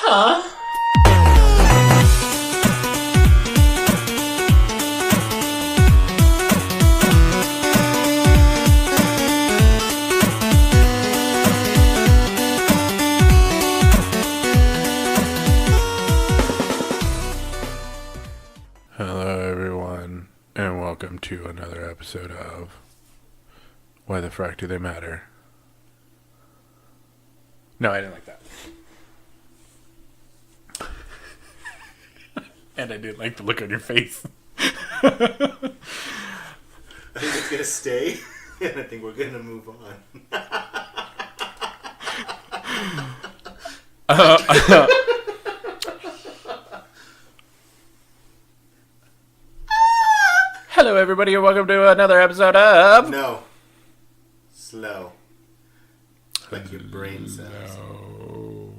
Hello, everyone, and welcome to another episode of Why the Frack Do They Matter? No, I didn't like that. And I didn't like the look on your face. I think it's going to stay, and I think we're going to move on. Hello, everybody, and welcome to another episode of... No. Slow. Like your brain cells. No.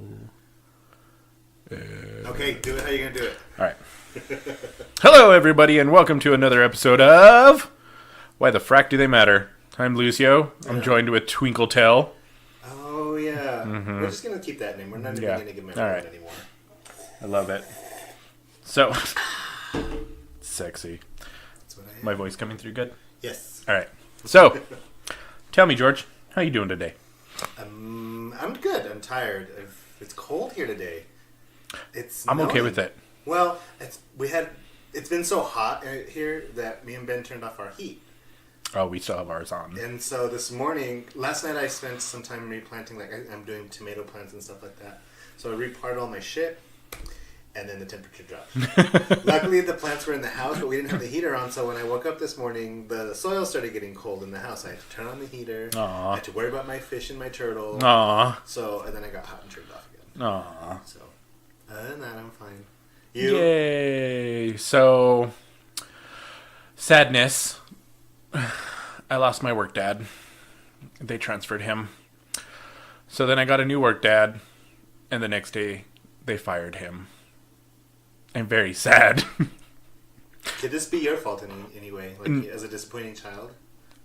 Okay, do it how you're going to do it. All right. Hello, everybody, and welcome to another episode of Why the Frack Do They Matter? I'm Lucio. I'm joined with Twinkletail. Oh, yeah. Mm-hmm. We're just going to keep that name. We're not even going to give him a All right. anymore. I love it. So, sexy. That's what I am. My voice coming through good? Yes. All right. So, tell me, George, how you doing today? I'm good. I'm tired. It's cold here today. I'm okay with it. Well, it's been so hot here that me and Ben turned off our heat. Oh, we still have ours on. And so last night I spent some time replanting, like I'm doing tomato plants and stuff like that. So I repotted all my shit, and then the temperature dropped. Luckily the plants were in the house, but we didn't have the heater on, so when I woke up this morning, the soil started getting cold in the house. I had to turn on the heater. Aww. I had to worry about my fish and my turtle. Aww. So, and then I got hot and turned off again. Aww. So, other than that, I'm fine. You? Yay. So, sadness. I lost my work dad. They transferred him. So then I got a new work dad, and the next day they fired him. I'm very sad. Could this be your fault in any way? Like, as a disappointing child?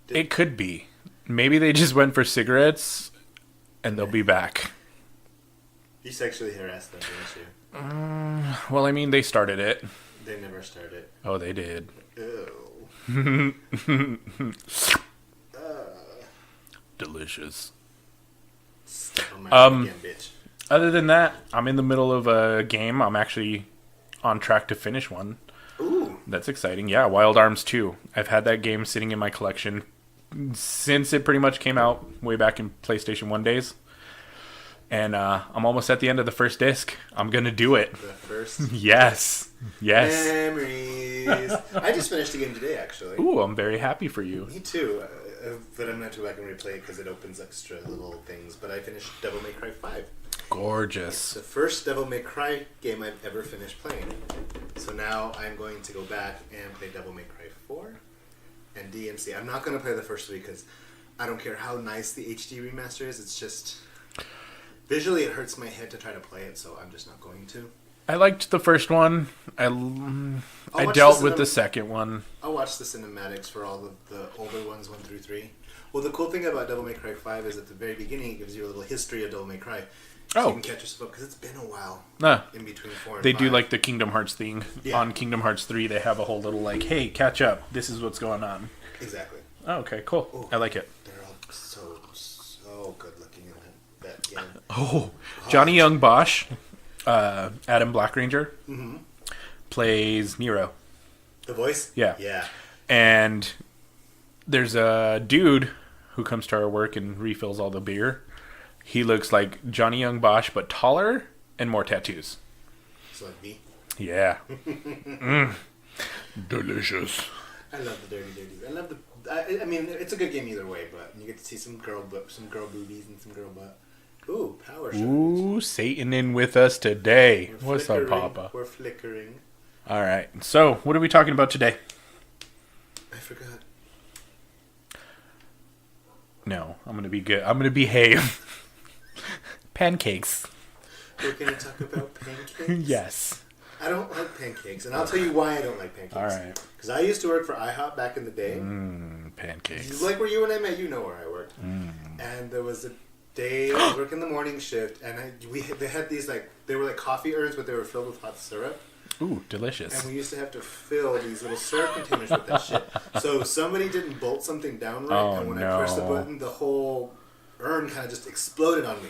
It could be. Maybe they just went for cigarettes, and they'll be back. You sexually harassed them, didn't you? Well, I mean, they started it. They never started. Oh, they did. Ew. Delicious. Step on my again, bitch. Other than that, I'm in the middle of a game. I'm actually on track to finish one. Ooh. That's exciting. Yeah, Wild Arms 2. I've had that game sitting in my collection since it pretty much came out way back in PlayStation 1 days. And I'm almost at the end of the first disc. I'm going to do it. The first? Yes. Yes. Memories. I just finished the game today, actually. Ooh, I'm very happy for you. Me too. But I'm going to go back and replay it because it opens extra little things. But I finished Devil May Cry 5. Gorgeous. It's the first Devil May Cry game I've ever finished playing. So now I'm going to go back and play Devil May Cry 4 and DMC. I'm not going to play the first three because I don't care how nice the HD remaster is. It's just... visually, it hurts my head to try to play it, so I'm just not going to. I liked the first one. I dealt with the second one. I'll watch the cinematics for all of the older ones, 1 through 3. Well, the cool thing about Devil May Cry 5 is at the very beginning it gives you a little history of Devil May Cry. So you can catch yourself up, because it's been a while in between 4 and 5. They do like the Kingdom Hearts thing. Yeah. On Kingdom Hearts 3, they have a whole little like, hey, catch up. This is what's going on. Exactly. Oh, okay, cool. Ooh, I like it. They're all so good looking in that game. Oh, Johnny Young Bosch, Adam Black Ranger, plays Nero. The voice? Yeah. Yeah. And there's a dude who comes to our work and refills all the beer. He looks like Johnny Young Bosch, but taller and more tattoos. So like me? Yeah. Delicious. I love the dirty. I love the... I mean, it's a good game either way, but you get to see some girl boobies and some girl butt. Ooh, power shots. Ooh, Satan in with us today. What's up, Papa? We're flickering. All right. So, what are we talking about today? I forgot. No, I'm going to be good. I'm going to behave. Pancakes. We're going to talk about pancakes? Yes. I don't like pancakes, and I'll tell you why I don't like pancakes. All right. Because I used to work for IHOP back in the day. Pancakes. Like where you and I met, you know where I worked. And there was day. I was working the morning shift, and they had these like they were like coffee urns, but they were filled with hot syrup. Ooh, delicious. And we used to have to fill these little syrup containers with that shit. So somebody didn't bolt something down right, and when I pressed the button, the whole urn kind of just exploded on me.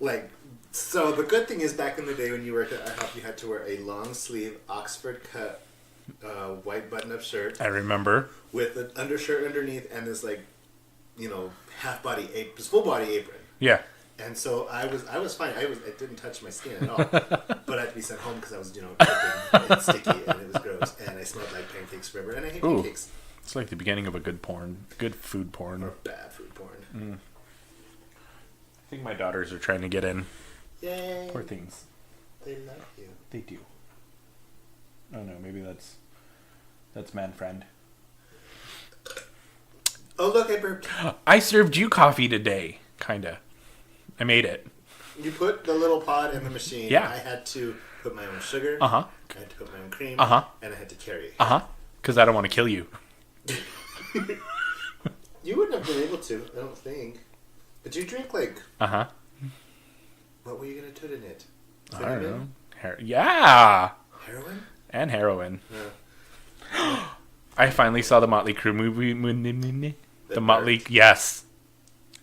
Like, so the good thing is back in the day when you worked at IHOP, you had to wear a long sleeve Oxford cut white button up shirt. I remember. With an undershirt underneath and this like, half body full body apron. Yeah. And so I was fine. It didn't touch my skin at all. But I had to be sent home because I was, dripping and sticky and it was gross. And I smelled like pancakes forever. And I hate pancakes. It's like the beginning of a good food porn. Or bad food porn. I think my daughters are trying to get in. Yay. Poor things. They love you. They do. Oh no, maybe that's man friend. Oh look, I burped. I served you coffee today, kinda. I made it. You put the little pod in the machine. Yeah. I had to put my own sugar. Uh-huh. I had to put my own cream. Uh-huh. And I had to carry it. Uh-huh. Because I don't want to kill you. You wouldn't have been able to, I don't think. But you drink like... Uh-huh. What were you going to put in it? I don't know. Yeah! Heroin? And heroin. Yeah. I finally saw the Motley Crue movie. The Motley... Yes.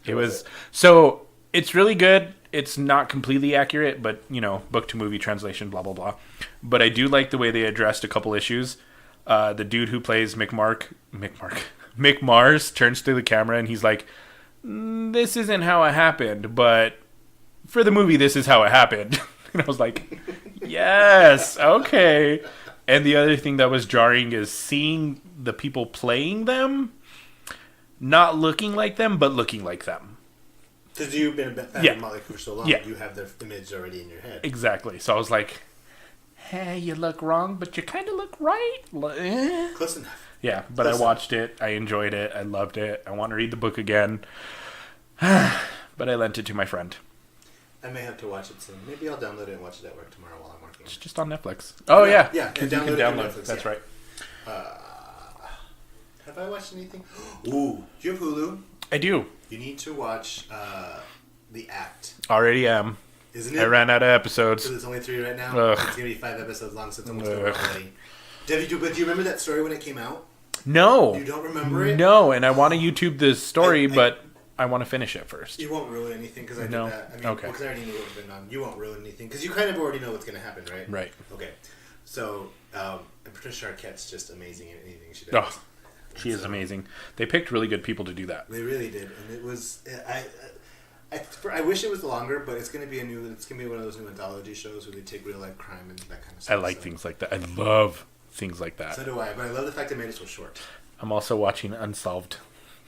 It was... So... It's really good. It's not completely accurate, but, book to movie translation, blah, blah, blah. But I do like the way they addressed a couple issues. The dude who plays Mick Mars turns to the camera and he's like, this isn't how it happened, but for the movie, this is how it happened. And I was like, yes, okay. And the other thing that was jarring is seeing the people playing them, not looking like them, but looking like them. Because you've been a fan of Motley Crue for so long, you have their image already in your head. Exactly. So I was like, hey, you look wrong, but you kind of look right. Close enough. Yeah, but I watched it. I enjoyed it. I loved it. I want to read the book again. But I lent it to my friend. I may have to watch it soon. Maybe I'll download it and watch it at work tomorrow while I'm working. It's just on Netflix. Oh, yeah. Yeah, because you can download it. That's right. Have I watched anything? Ooh, do you have Hulu? I do. You need to watch The Act. Already am. Isn't it? I ran out of episodes. So there's only 3 right now? Ugh. It's going to be 5 episodes long, so it's almost over already. But do you remember that story when it came out? No. You don't remember it? No, and I want to YouTube this story, but I want to finish it first. You won't ruin anything because I did that. I mean, okay. Because I already knew what was going on. You won't ruin anything because you kind of already know what's going to happen, right? Right. Okay. So, and Patricia Arquette's just amazing in anything she does. Oh, she is amazing. They picked really good people to do that. They really did, and it was. I wish it was longer, but it's going to be one of those new anthology shows where they take real life crime and that kind of stuff. I like things like that. I love things like that. So do I, but I love the fact they made it so short. I'm also watching Unsolved,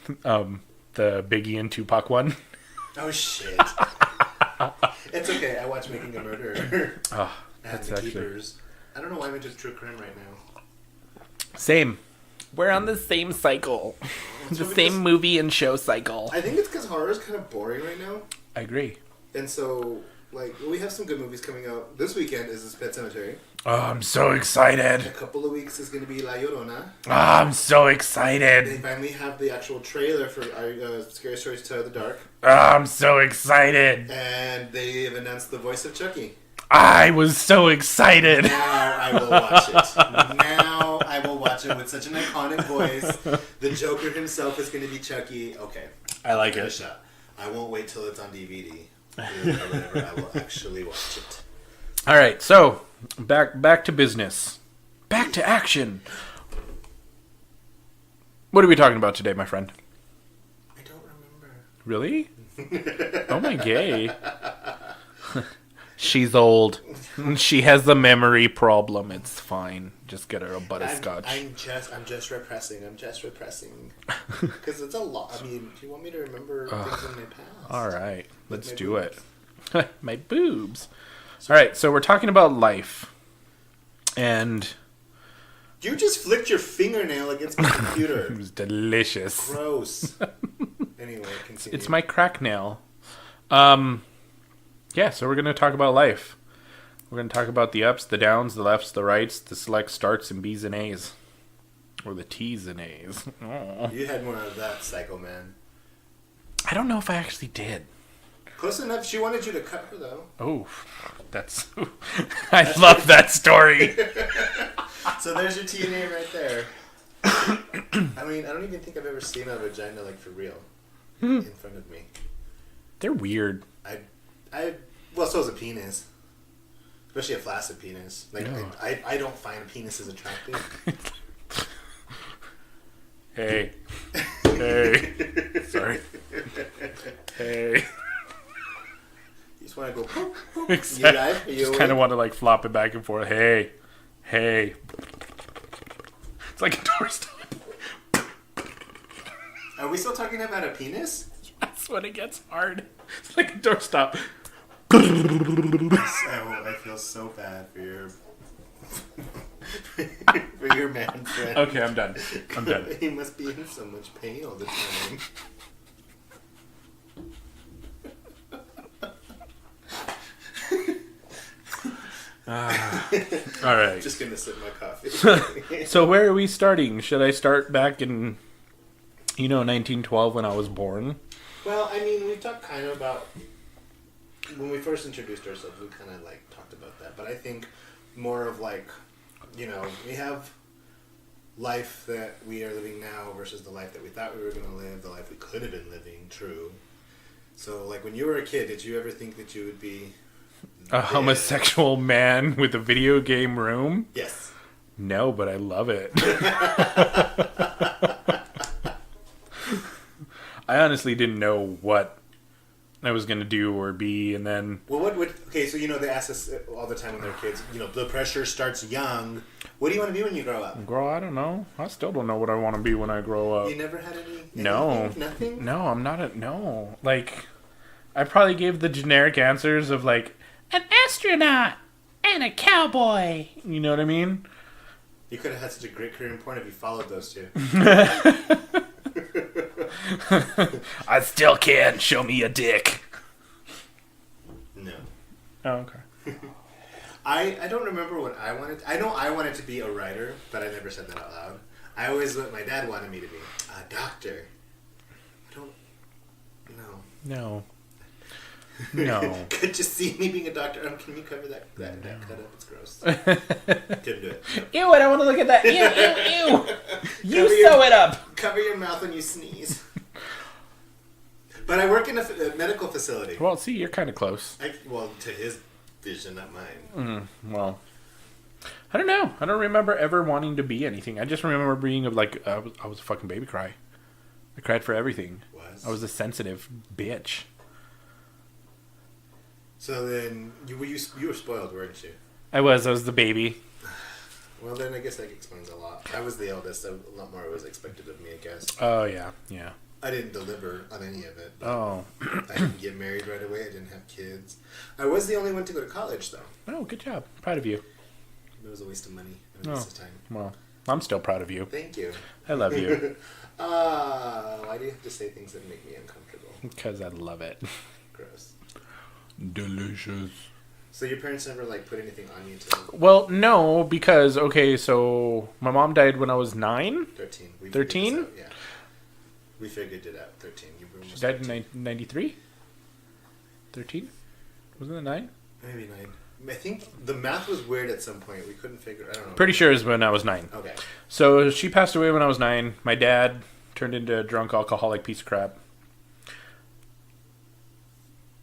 the Biggie and Tupac one. Oh shit! It's okay. I watch Making a Murderer. Oh, and The Keepers. I don't know why I'm into true crime right now. Same. We're on the same cycle. The same movie and show cycle. I think it's because horror is kind of boring right now. I agree. And so, we have some good movies coming out. This weekend is The Pet Sematary. Oh, I'm so excited. In a couple of weeks is going to be La Llorona. Oh, I'm so excited. They finally have the actual trailer for Scary Stories to Tell in the Dark. Oh, I'm so excited. And they have announced the voice of Chucky. I was so excited. Now I will watch it. Now I will watch it with such an iconic voice. The Joker himself is going to be Chucky. Okay. I like it. I won't wait till it's on DVD. Or whatever. I will actually watch it. All right, so back to business. Back to action. What are we talking about today, my friend? I don't remember. Really? Oh my gay. She's old. She has the memory problem. It's fine. Just get her a butterscotch. I'm just repressing. Because it's a lot. I mean, do you want me to remember things in my past? All right. Let's do boobs. it. My boobs. All right. So we're talking about life. And you just flicked your fingernail against my computer. it was delicious. Gross. Anyway, continue. It's my crack nail. Yeah, so we're going to talk about life. We're going to talk about the ups, the downs, the lefts, the rights, the select starts and B's and A's. Or the T's and A's. Oh. You had more of that, Psycho Man. I don't know if I actually did. Close enough. She wanted you to cut her, though. Oh, that's... I love that story. So there's your TNA right there. I mean, I don't even think I've ever seen a vagina, like, for real. In front of me. They're weird. Well, so is a penis. Especially a flaccid penis. Like, No. I don't find penises attractive. Hey. Hey. Sorry. Hey. You just want to go, poop, poop. Exactly. You live? Are you Just kind of awake? want to like flop it back and forth. Hey. Hey. It's like a doorstop. Are we still talking about a penis? That's when it gets hard. It's like a doorstop. I feel so bad for your for your man friend. Okay, I'm done. I'm done. He must be in so much pain all the time. All right. Just gonna sip my coffee. So where are we starting? Should I start back in, 1912 when I was born? Well, I mean, we talked kind of about when we first introduced ourselves. We kind of like talked about that, but I think more of like, we have life that we are living now versus the life that we thought we were going to live, the life we could have been living. True. So, like, when you were a kid, did you ever think that you would be A homosexual man with a video game room? Yes. No, but I love it. I honestly didn't know what I was going to do or be, and then... Well, okay, so, they ask us all the time when they're kids, the pressure starts young. What do you want to be when you grow up? Girl, I don't know. I still don't know what I want to be when I grow up. You never had anything? No. Nothing? No, I'm not no. Like, I probably gave the generic answers of, like, an astronaut and a cowboy. You know what I mean? You could have had such a great career in porn if you followed those two. I still can't. Show me a dick. No. Oh, okay. I don't remember what I wanted. I know I wanted to be a writer, but I never said that out loud. I always what my dad wanted me to be a doctor. I don't. No. No. Could you see me being a doctor? Can you cover that cut up? It's gross. Couldn't do it. Ew, I don't want to look at that. Ew, ew, ew. You Cover your- sew it up. Cover your mouth when you sneeze. But I work in a medical facility. Well, see, you're kind of close. To his vision, not mine. Well, I don't know. I don't remember ever wanting to be anything. I just remember being like, I was a fucking baby cry. I cried for everything. I was a sensitive bitch. So then, you were spoiled, weren't you? I was the baby. Well, then I guess that explains a lot. I was the eldest. A lot more was expected of me, I guess. Oh, yeah. I didn't deliver on any of it. Oh. I didn't get married right away. I didn't have kids. I was the only one to go to college, though. Oh, good job. Proud of you. It was a waste of money and a waste of time. Well, I'm still proud of you. Thank you. I love you. Why do you have to say things that make me uncomfortable? Because I love it. Gross. Delicious. So your parents never, put anything on you until Well, no, because, okay, so my mom died when I was 9. 13. 13? Yeah. We figured it out. 13. You were She almost died 13. in 93? 13? Wasn't it 9? Maybe 9. I think the math was weird at some point. We couldn't figure. I don't know. Pretty sure it was when I was 9. Okay. So she passed away when I was 9. My dad turned into a drunk, alcoholic piece of crap.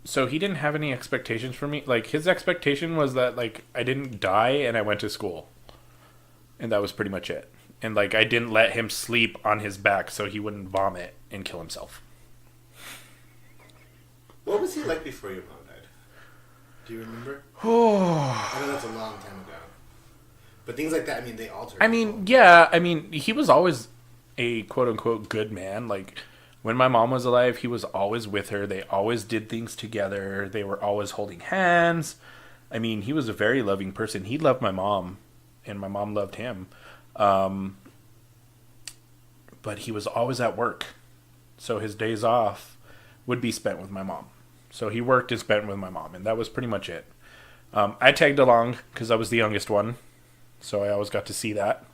So he didn't have any expectations for me. Like, his expectation was that, I didn't die and I went to school. And that was pretty much it. And, I didn't let him sleep on his back so he wouldn't vomit and kill himself. What was he like before your mom died? Do you remember? Oh. I know that's a long time ago. But things like that, they alter. He was always a quote-unquote good man. When my mom was alive, he was always with her. They always did things together. They were always holding hands. He was a very loving person. He loved my mom, and my mom loved him. But he was always at work. So his days off would be spent with my mom. So he worked and spent with my mom, and that was pretty much it. I tagged along because I was the youngest one. So I always got to see that.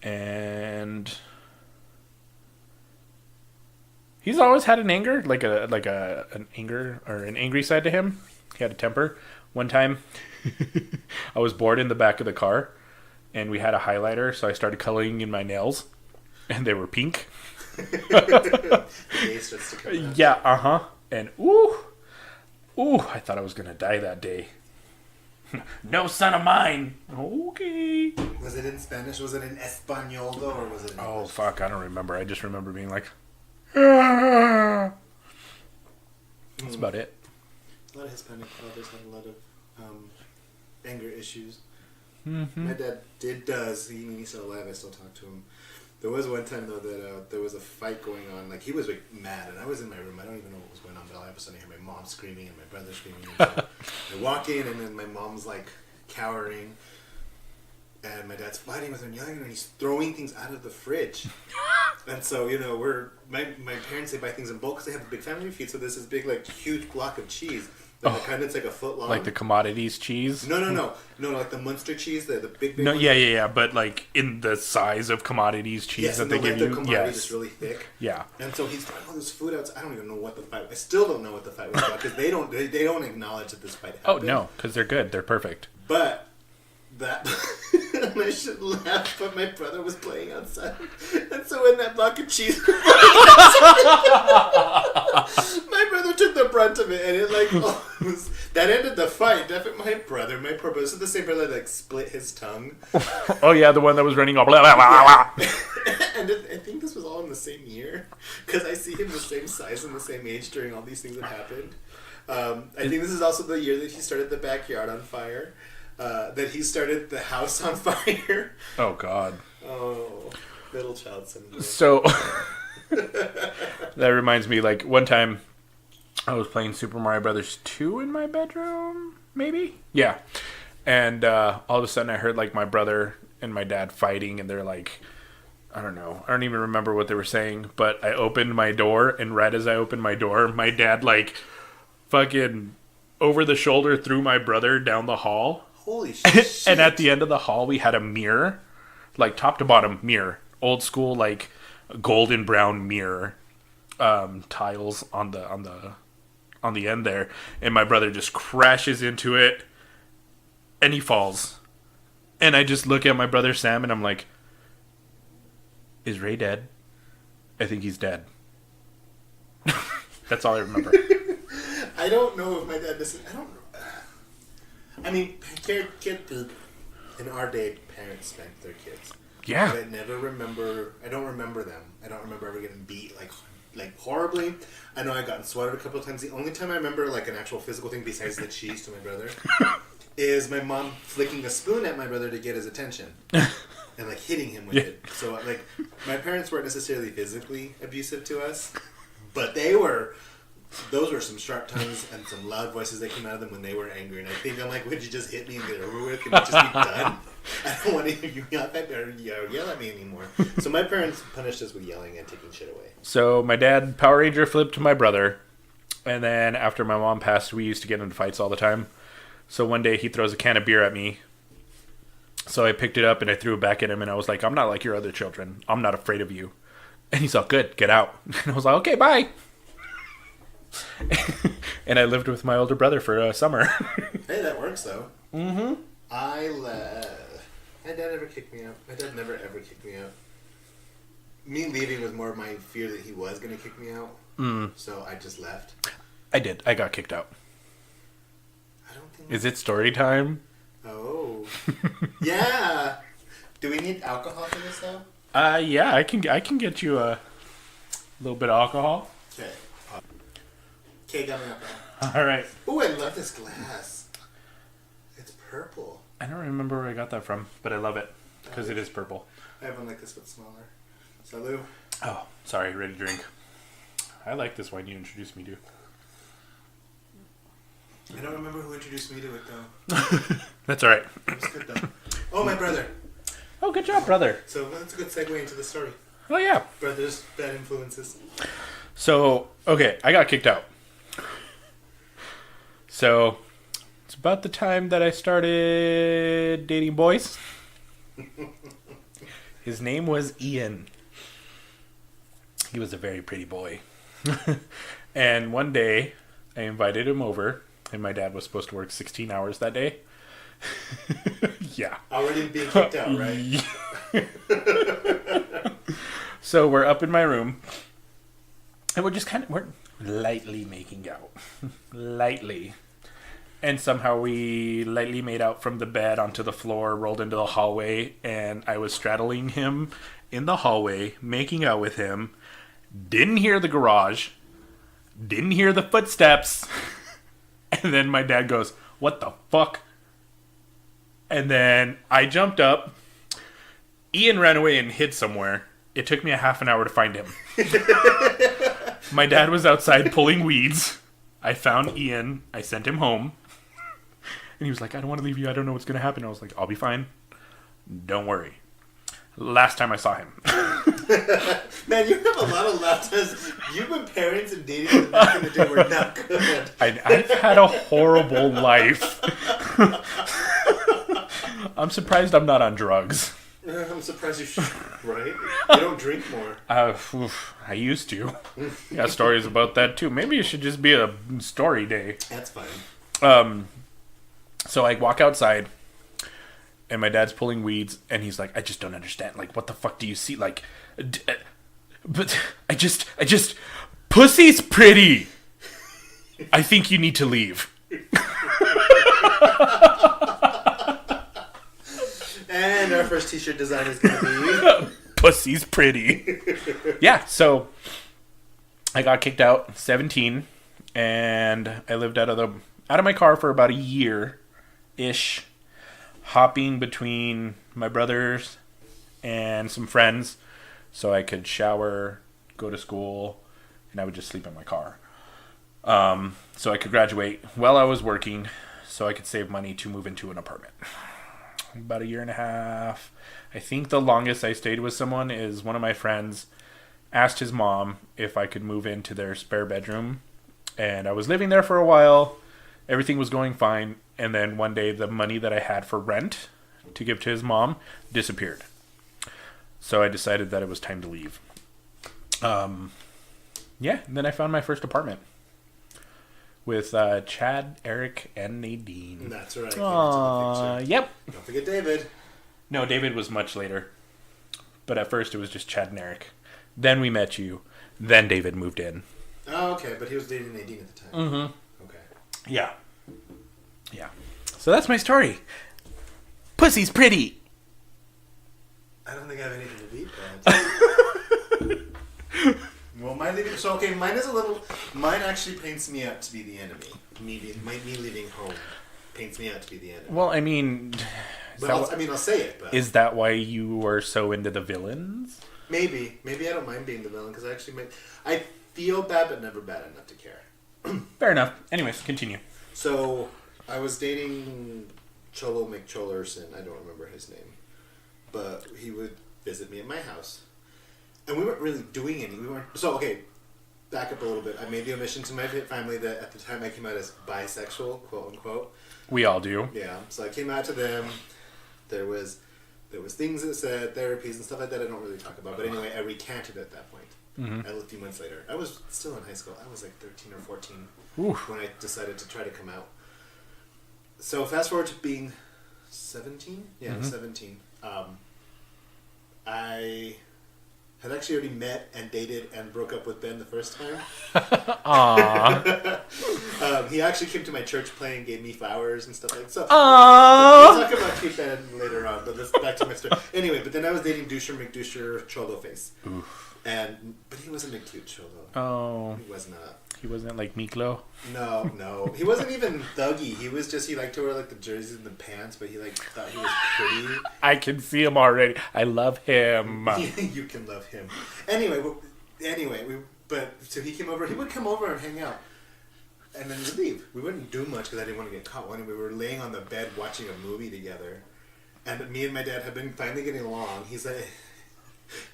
And He's always had an anger, an anger or an angry side to him. He had a temper. One time, I was bored in the back of the car, and we had a highlighter, so I started coloring in my nails, and they were pink. Yeah, and I thought I was gonna die that day. No son of mine. Okay. Was it in Spanish? Was it in Espanol though, or was it in Oh English? fuck, I don't remember. I just remember being like, ah. That's about it. A lot of Hispanic fathers have a lot of anger issues. Mm-hmm. My dad does. He's still alive. I still talk to him. There was one time though that there was a fight going on. Like he was like mad, and I was in my room. I don't even know what was going on, but all of a sudden I hear my mom screaming and my brother screaming. And so I walk in, and then my mom's like cowering, and my dad's fighting with her and yelling, and he's throwing things out of the fridge. And so my parents, they buy things in bulk because they have a big family feud. So there's this big like huge block of cheese. It's like a foot long. Like the commodities cheese? No, like the Munster cheese, the big No, one. yeah, but like in the size of commodities cheese that they give you. The commodities is really thick. Yeah. And so he's throwing all this food out. I don't even know what the fight. I still don't know what the fight was about because they don't acknowledge that this fight happened. Oh no, because they're good. They're perfect. But that I shouldn't laugh, but my brother was playing outside, and so when that block of cheese, my brother took the brunt of it, and it that ended the fight. Definitely, my poor brother. This is the same brother that like, split his tongue. Oh yeah, the one that was running all blah blah blah blah. And I think this was all in the same year because I see him the same size and the same age during all these things that happened. I think this is also the year that he started the backyard on fire. That he started the house on fire. Oh God. Oh, middle child syndrome. So that reminds me, like one time I was playing Super Mario Brothers 2 in my bedroom, maybe? Yeah. And all of a sudden I heard like my brother and my dad fighting, and they're like, I don't know. I don't even remember what they were saying, but I opened my door, and right as I opened my door, my dad like fucking over the shoulder threw my brother down the hall. Holy shit. And at the end of the hall, we had a mirror, like top to bottom mirror, old school, like golden brown mirror, tiles on the end there. And my brother just crashes into it, and he falls. And I just look at my brother Sam, and I'm like, "Is Ray dead? I think he's dead." That's all I remember. I don't know if my dad I don't know. I mean, in our day, parents spanked their kids. Yeah. But I don't remember them. I don't remember ever getting beat like horribly. I know I gotten swatted a couple of times. The only time I remember like an actual physical thing besides the cheese to my brother is my mom flicking a spoon at my brother to get his attention. And like hitting him with it. So like my parents weren't necessarily physically abusive to us, but those were some sharp tongues and some loud voices that came out of them when they were angry. And I think I'm like, would you just hit me and get it over with? Can it just be done? I don't want to hear you yell at me anymore. So my parents punished us with yelling and taking shit away. So my dad Power Ranger flipped my brother, and then after my mom passed, we used to get into fights all the time. So one day he throws a can of beer at me. So I picked it up and I threw it back at him, and I was like, "I'm not like your other children. I'm not afraid of you." And he's all, "Good, get out." And I was like, "Okay, bye." And I lived with my older brother for a summer. Hey, that works though. Mm-hmm. My dad never kicked me out. My dad never ever kicked me out. Me leaving was more of my fear that he was going to kick me out. So I just left. I did. I got kicked out. I don't think. Is it story time? Oh. Yeah. Do we need alcohol for this though? Yeah. I can get you a little bit of alcohol. Okay. Okay, got me alcohol. All right. Ooh, I love this glass. It's purple. I don't remember where I got that from, but I love it because it is purple. I have one like this but smaller. Salud. Oh, sorry. Ready to drink. I like this wine you introduced me to. I don't remember who introduced me to it though. That's all right. It was good though. Oh, my brother. Oh, good job, brother. So that's a good segue into the story. Oh, yeah. Brothers, bad influences. So, okay, I got kicked out. So, it's about the time that I started dating boys. His name was Ian. He was a very pretty boy. And one day, I invited him over, and my dad was supposed to work 16 hours that day. Yeah. Already being kicked out, right? So we're up in my room, and we're lightly making out. Lightly. And somehow we lightly made out from the bed onto the floor, rolled into the hallway, and I was straddling him in the hallway, making out with him. Didn't hear the garage. Didn't hear the footsteps. And then my dad goes, "What the fuck?" And then I jumped up. Ian ran away and hid somewhere. It took me a half an hour to find him. My dad was outside pulling weeds. I found Ian. I sent him home. And he was like, "I don't want to leave you. I don't know what's going to happen." I was like, "I'll be fine. Don't worry." Last time I saw him. Man, you have a lot of leftovers. You and parents and dating back in the day were not good. I've had a horrible life. I'm surprised I'm not on drugs. I'm surprised right? You don't drink more. I used to. Got stories about that too. Maybe it should just be a story day. That's fine. So I walk outside, and my dad's pulling weeds, and he's like, "I just don't understand. Like, what the fuck do you see? Like, but I just, pussy's pretty. I think you need to leave." And our first t-shirt design is going to be... Pussy's pretty. Yeah, so I got kicked out, 17, and I lived out of my car for about a year-ish, hopping between my brothers and some friends so I could shower, go to school, and I would just sleep in my car. So I could graduate while I was working so I could save money to move into an apartment. About a year and a half. I think the longest I stayed with someone is one of my friends asked his mom if I could move into their spare bedroom. And I was living there for a while. Everything was going fine. And then one day the money that I had for rent to give to his mom disappeared. So I decided that it was time to leave. Yeah, and then I found my first apartment with Chad, Eric, and Nadine. That's right. Yep. Don't forget David. No, David was much later. But at first it was just Chad and Eric. Then we met you. Then David moved in. Oh, okay. But he was dating Nadine at the time. Mm-hmm. Okay. Yeah. Yeah. So that's my story. Pussy's pretty. I don't think I have anything to beat that. Well, mine is a little... Mine actually paints me out to be the enemy. Me leaving home paints me out to be the enemy. Well, I mean... I'll say it, but... Is that why you were so into the villains? Maybe. Maybe I don't mind being the villain, because I feel bad, but never bad enough to care. Fair enough. Anyways, continue. So, I was dating Cholo McCholerson. I don't remember his name. But he would visit me at my house. And we weren't really doing any. So, okay, back up a little bit. I made the omission to my family that at the time I came out as bisexual, quote unquote. We all do. Yeah. So I came out to them. There was things that said therapies and stuff like that I don't really talk about. But anyway, I recanted at that point. Mm-hmm. A few months later. I was still in high school. I was like 13 or 14 when I decided to try to come out. So fast forward to being 17. Yeah, 17. I had actually already met and dated and broke up with Ben the first time. Aww. He actually came to my church playing, gave me flowers and stuff like that. So, aww. we'll talk about cute Ben later on, but let's back to my story. Anyway, but then I was dating Doucher McDoucher Cholo Face. Oof. But he wasn't a cute Cholo. Oh. He was not. He wasn't like Miklo? No. He wasn't even thuggy. He was just, he liked to wear like the jerseys and the pants, but he like thought he was pretty. I can see him already. I love him. You can love him. So he came over. He would come over and hang out. And then we'd leave. We wouldn't do much because I didn't want to get caught. When we were laying on the bed watching a movie together. And me and my dad had been finally getting along. He's like...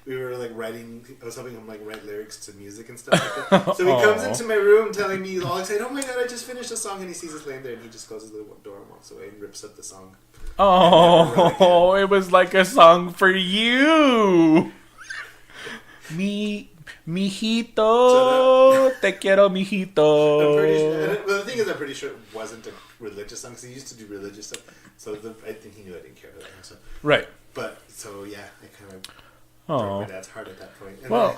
We were like writing. I was helping him like write lyrics to music and stuff like that. So he comes into my room telling me all excited, "Oh my god, I just finished a song!" And he sees us laying there, and he just closes the door and walks away and rips up the song. Oh, it was like a song for you. Me, Mijito, te quiero, mijito. I'm pretty sure. Well, the thing is, I'm pretty sure it wasn't a religious song because he used to do religious stuff. So I think he knew I didn't care about that. So. Right. But so yeah, I kind of Oh. broke my dad's heart at that point. And Well,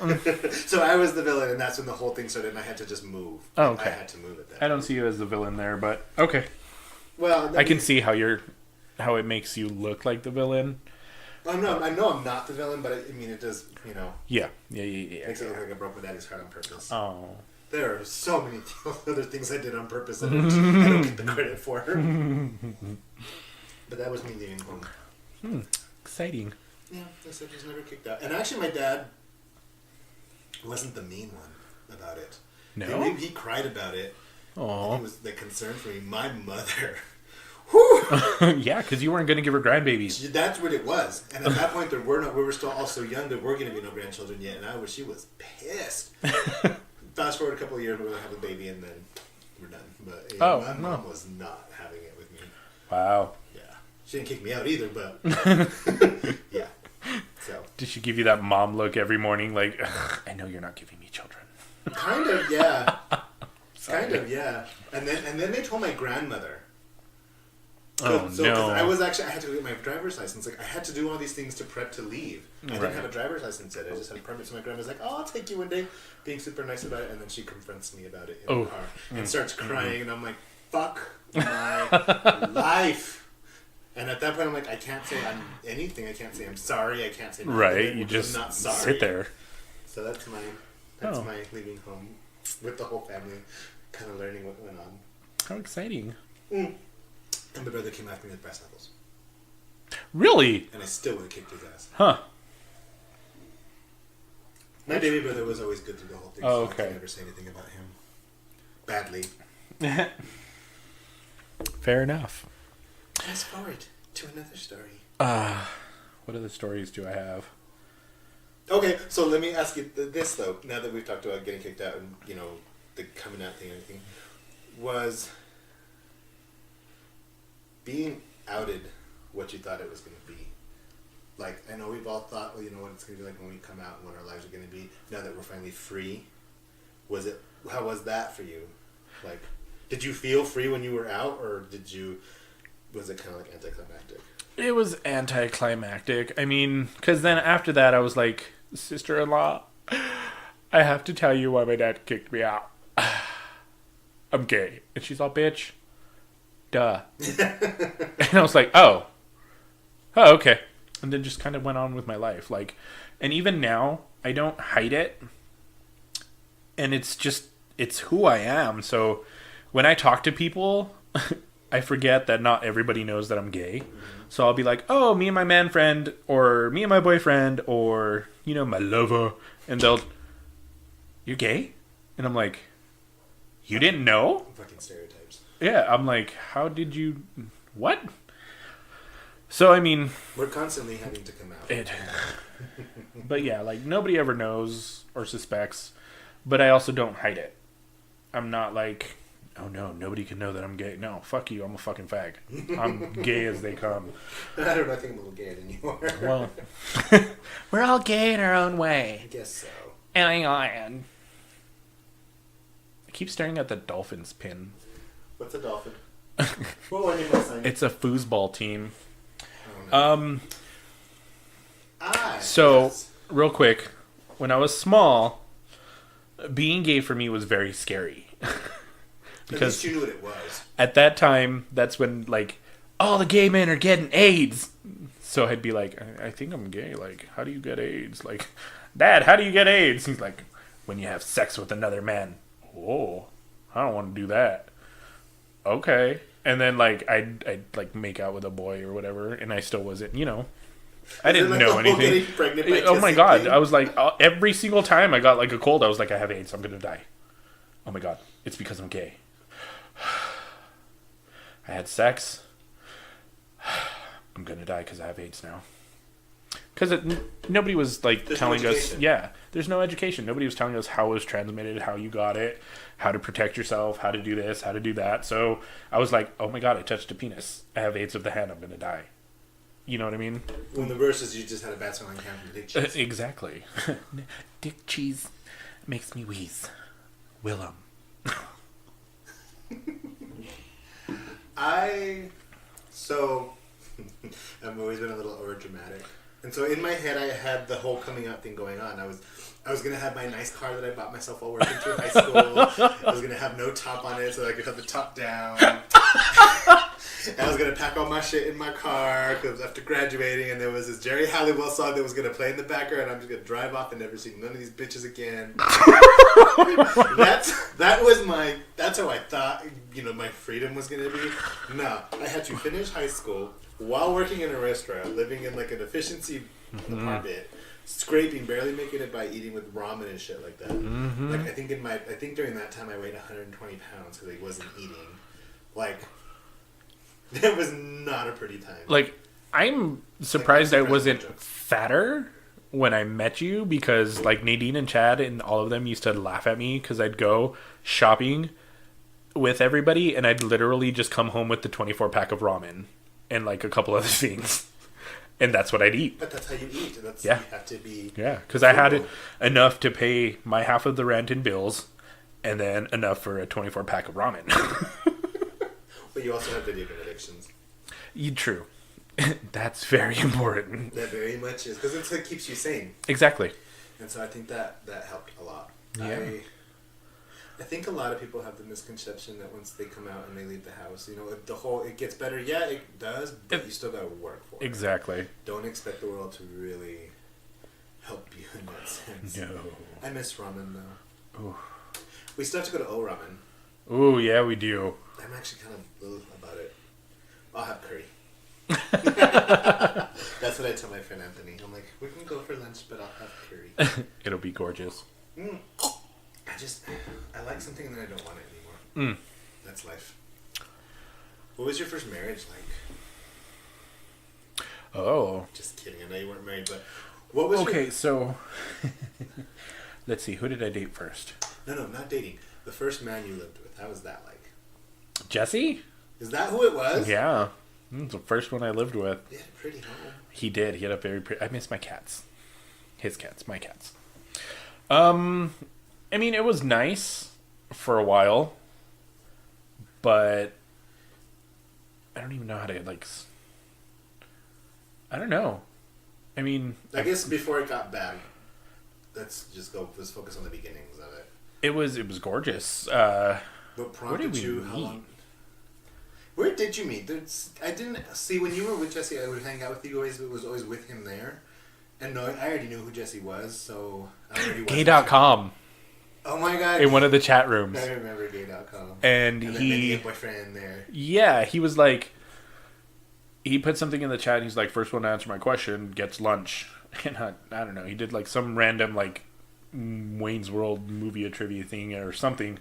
so I was the villain, and that's when the whole thing started. And I had to just move. Oh, okay. I had to move at that. I don't see you as the villain there, but okay. Well, I can see how it makes you look like the villain. I know I'm not the villain, but I mean it does. You know. Yeah. Makes it look like I broke my daddy's heart on purpose. Oh. There are so many other things I did on purpose that I don't get the credit for. But that was me leaving home. Exciting. Yeah, I said he's never kicked out. And actually, my dad wasn't the mean one about it. No? He cried about it. Oh. He was like, concerned for me. My mother. Whew! Yeah, because you weren't going to give her grandbabies. That's what it was. And at that point, we were still all so young. There were going to be no grandchildren yet. And she was pissed. Fast forward a couple of years, we're going to have a baby, and then we're done. But my mom was not having it with me. Wow. Yeah. She didn't kick me out either, but yeah. So Did she give you that mom look every morning? Like, I know you're not giving me children. kind of, yeah. Kind of, yeah. And then they told my grandmother. Oh, So no. I had to get my driver's license. Like I had to do all these things to prep to leave. I didn't have a driver's license yet. I just had a permit. So my grandma's like, "Oh, I'll take you one day," being super nice about it. And then she confronts me about it in the car and starts crying. And I'm like, "Fuck my life." And at that point, I'm like, I can't say I'm anything. I can't say I'm sorry. I can't say nothing. Right. You I'm just not sorry. sit there. So that's my leaving home with the whole family, kind of learning what went on. How exciting. And my brother came after me with brass knuckles. Really? And I still would have kicked his ass. Huh. My baby brother was always good through the whole thing. Oh, So I okay. can never say anything about him. Badly. Fair enough. Fast forward to another story. What other stories do I have? Okay, so let me ask you this, though. Now that we've talked about getting kicked out and, the coming out thing and everything. Was being outed what you thought it was going to be? Like, I know we've all thought, well, what it's going to be like when we come out and what our lives are going to be. Now that we're finally free, how was that for you? Like, did you feel free when you were out, or was it kind of like anticlimactic? It was anticlimactic. I mean, because then after that, I was like, sister-in-law, I have to tell you why my dad kicked me out. I'm gay. And she's all, bitch. Duh. And I was like, oh, okay. And then just kind of went on with my life. Like, and even now, I don't hide it. And it's who I am. So when I talk to people, I forget that not everybody knows that I'm gay. So I'll be like, oh, me and my man friend, or me and my boyfriend, or, my lover. And you're gay? And I'm like, you didn't know? Fucking stereotypes. Yeah, I'm like, how did you... What? So, I mean... We're constantly having to come out. But yeah, like, nobody ever knows or suspects, but I also don't hide it. I'm not like, oh no, nobody can know that I'm gay. No, fuck you, I'm a fucking fag. I'm gay as they come. I don't know, I think I'm a little gayer than you are. Well, we're all gay in our own way. I guess so. And I keep staring at the Dolphins pin. What's a dolphin? What one you gonna sign? It's a foosball team. Oh, no. So, yes. real quick, when I was small, being gay for me was very scary. Because at least you knew what it was. At that time, that's when, like, all the gay men are getting AIDS. So I'd be like, I think I'm gay. Like, how do you get AIDS? Like, Dad, how do you get AIDS? He's like, when you have sex with another man. Whoa, I don't want to do that. Okay. And then, like, I'd like, make out with a boy or whatever, and I still wasn't, I didn't know anything. Oh my God. I was like, every single time I got, like, a cold, I was like, I have AIDS. I'm going to die. Oh my God. It's because I'm gay. I had sex. I'm going to die because I have AIDS now. Because nobody was, like, telling us. Yeah. There's no education. Nobody was telling us how it was transmitted, how you got it, how to protect yourself, how to do this, how to do that. So I was like, oh my God, I touched a penis. I have AIDS of the hand. I'm going to die. You know what I mean? When the verse is you just had a bad smelling can from Dick Cheese. Exactly. Dick cheese makes me wheeze. Willem. I've always been a little over dramatic. And so in my head I had the whole coming out thing going on. I was gonna have my nice car that I bought myself while working through high school. I was gonna have no top on it so I could have the top down. And I was gonna pack all my shit in my car because after graduating, and there was this Jerry Halliwell song that was gonna play in the background. I'm just gonna drive off and never see none of these bitches again. That's how I thought, my freedom was gonna be. No, I had to finish high school while working in a restaurant, living in like an efficiency apartment, scraping, barely making it by eating with ramen and shit like that. Mm-hmm. Like I think during that time I weighed 120 pounds because I wasn't eating. Like. It was not a pretty time. Like, I'm surprised I wasn't fatter when I met you because, like, Nadine and Chad and all of them used to laugh at me because I'd go shopping with everybody and I'd literally just come home with the 24-pack of ramen and, like, a couple other things. And that's what I'd eat. But that's how you eat. You have to be... Yeah, because I had enough to pay my half of the rent and bills and then enough for a 24-pack of ramen. But you also have video game addictions. True. That's very important. That very much is. Because it keeps you sane. Exactly. And so I think that helped a lot. Yeah. I think a lot of people have the misconception that once they come out and they leave the house, it gets better. Yeah, it does, but you still got to work for it. Exactly. Don't expect the world to really help you in that sense. No. I miss ramen, though. Ooh. We still have to go to O Ramen. Ooh, yeah, we do. I'm actually kind of about it. I'll have curry. That's what I tell my friend Anthony. I'm like, we can go for lunch, but I'll have curry. It'll be gorgeous. I like something and then I don't want it anymore. That's life. What was your first marriage like? Oh. Just kidding. I know you weren't married, but what was so let's see. Who did I date first? No, not dating. The first man you lived with. How was that like? Jesse? Is that who it was? Yeah. The first one I lived with. He had a pretty home. He did. He had a very pretty... I miss my cats. His cats. My cats. I mean, it was nice for a while. But... I don't even know how to, like... I don't know. I mean... I guess before it got bad, let's focus on the beginnings of it. It was gorgeous. What prompted you? How long? Where did you meet? I didn't see when you were with Jesse. I would hang out with you. It was always with him there, and I already knew who Jesse was, so I already. Gay.com. Oh my god! In one of the chat rooms. I remember Gay.com. And he had a boyfriend there. Yeah, he was like. He put something in the chat. And he's like, first one to answer my question gets lunch, and I don't know. He did like some random like Wayne's World movie trivia thing or something.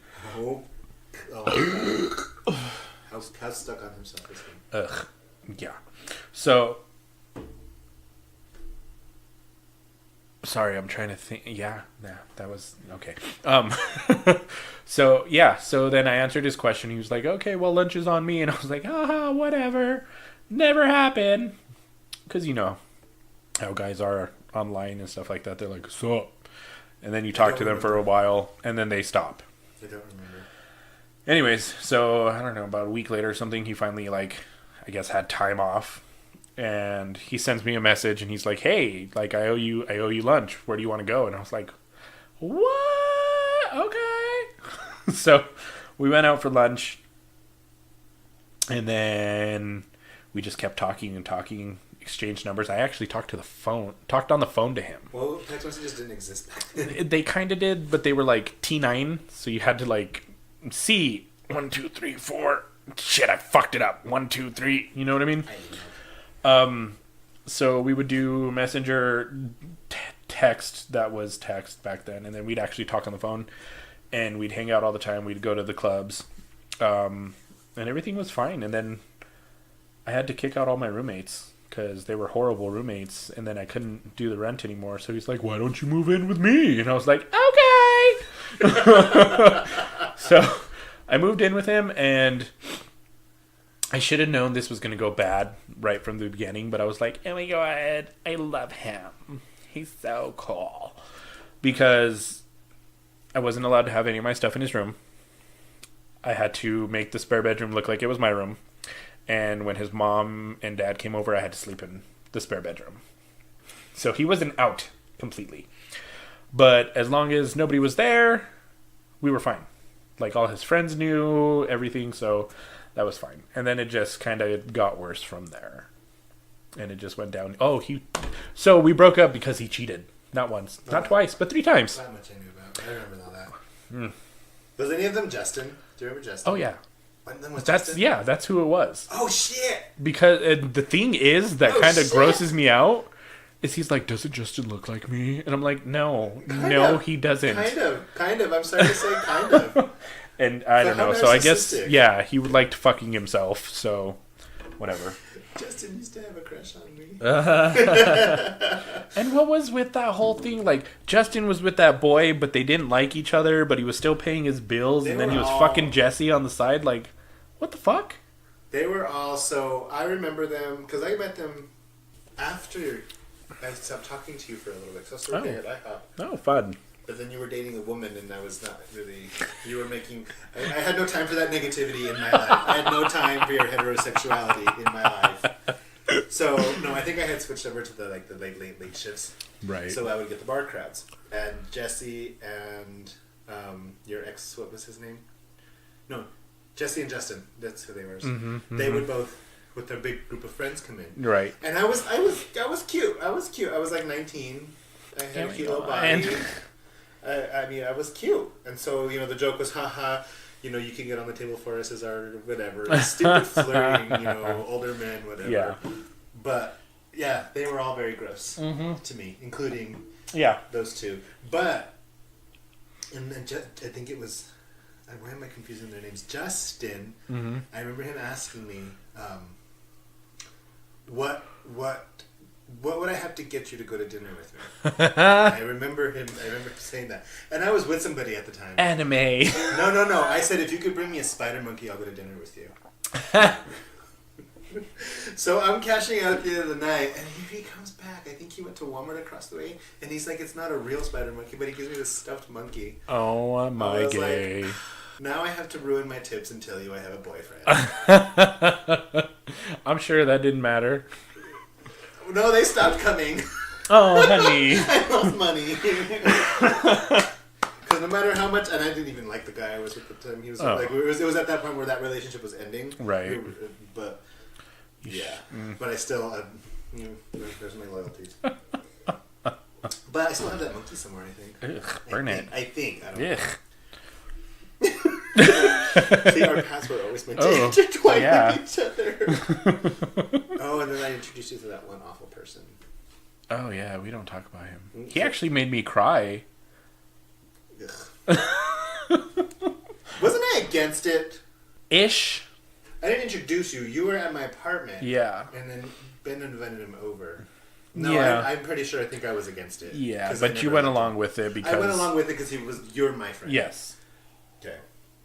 How stuck on himself is he? Ugh. Yeah. So. Sorry, I'm trying to think. Yeah, that was okay. So then I answered his question. He was like, okay, well, lunch is on me. And I was like, whatever. Never happened. Because you know how guys are online and stuff like that. They're like, sup? And then you talk to them for a while, and then they stop. I don't remember. Anyways, so, I don't know, about a week later or something, he finally, like, I guess had time off. And he sends me a message, and he's like, hey, like, I owe you lunch. Where do you want to go? And I was like, what? Okay. So, we went out for lunch. And then we just kept talking and talking, exchanged numbers. I actually talked on the phone to him. Well, text messages didn't exist back then. They kind of did, but they were like T9, so you had to like C 1 2 3 4. Shit, I fucked it up. 1 2 3. You know what I mean? So we would do messenger text. That was text back then, and then we'd actually talk on the phone, and we'd hang out all the time. We'd go to the clubs, and everything was fine. And then I had to kick out all my roommates because they were horrible roommates, and then I couldn't do the rent anymore. So he's like, why don't you move in with me? And I was like, okay. So I moved in with him, and I should have known this was going to go bad right from the beginning, but I was like, oh my god, I love him. He's so cool. Because I wasn't allowed to have any of my stuff in his room. I had to make the spare bedroom look like it was my room. And when his mom and dad came over, I had to sleep in the spare bedroom. So he wasn't out completely. But as long as nobody was there, we were fine. Like, all his friends knew everything, so that was fine. And then it just kind of got worse from there. And it just went down. So we broke up because he cheated. Not once, not twice, but 3 times. Not much I knew about. I remember all that. Was any of them Justin? Do you remember Justin? Oh, yeah. One of them was Justin? Yeah, that's who it was. Oh, shit! Because the thing is that kind of grosses me out is he's like, doesn't Justin look like me? And I'm like, no, he doesn't. Kind of. I'm sorry to say kind of. And I don't know. So I guess, yeah, he would like fucking himself. So, whatever. Justin used to have a crush on me. And what was with that whole thing? Like, Justin was with that boy, but they didn't like each other, but he was still paying his bills, and then he was fucking Jesse on the side. Like, what the fuck? They were all, so I remember them, because I met them after I stopped talking to you for a little bit, because I was working at IHOP. Oh, fun. But then you were dating a woman, and I was not really. You were making. I had no time for that negativity in my life. I had no time for your heterosexuality in my life. So no, I think I had switched over to the late shifts. Right. So I would get the bar crowds, and Jesse and your ex. What was his name? No, Jesse and Justin. That's who they were. They would both, with their big group of friends, come in. Right. And I was cute. I was like 19. I had a cute little body. I mean, I was cute. And so, the joke was, haha, you can get on the table for us as our whatever. Stupid flirting, older men, whatever. Yeah. But, yeah, they were all very gross to me, including those two. But, and then I think it was, why am I confusing their names? Justin, I remember him asking me, what would I have to get you to go to dinner with me? I remember saying that. And I was with somebody at the time. Anime. No. I said, if you could bring me a spider monkey, I'll go to dinner with you. So I'm cashing out at the end of the night, and here he comes back. I think he went to Walmart across the way, and he's like, it's not a real spider monkey, but he gives me this stuffed monkey. Oh, my gay. Like, now I have to ruin my tips and tell you I have a boyfriend. I'm sure that didn't matter. No, they stopped coming. Oh, honey. I lost money. Because no matter how much, and I didn't even like the guy I was with at the time. He was like, it was at that point where that relationship was ending. Right. But yeah, but I still, there's my loyalties. But I still have that monkey somewhere. I think. Ugh, burn it. I think. I don't know. See, our paths were always meant to intertwine with each other. And then I introduced you to that one awful person. Oh, yeah, we don't talk about him. He actually made me cry. Wasn't I against it? Ish. I didn't introduce you. You were at my apartment. Yeah. And then Ben invited him over. No, yeah. I'm pretty sure I think I was against it. Yeah, but you went along with it because... I went along with it because you're my friend. Yes. Okay.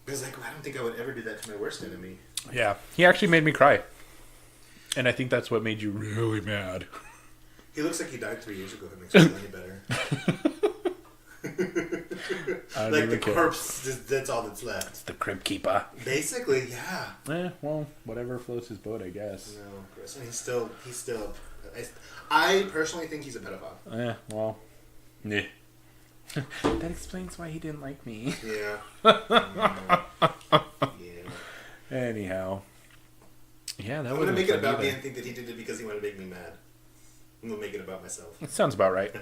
Because I don't think I would ever do that to my worst enemy. Yeah. He actually made me cry. And I think that's what made you really mad. He looks like he died 3 years ago. If it makes me feel any better. Like the corpse, that's all that's left. It's the Crypt Keeper. Basically, yeah. Well, whatever floats his boat, I guess. No, Chris. And he's still. I personally think he's a pedophile. Well. Yeah. That explains why he didn't like me. Yeah. Anyhow. Yeah, that I'm going to make it about me and think that he did it because he wanted to make me mad. I'm going to make it about myself. That sounds about right.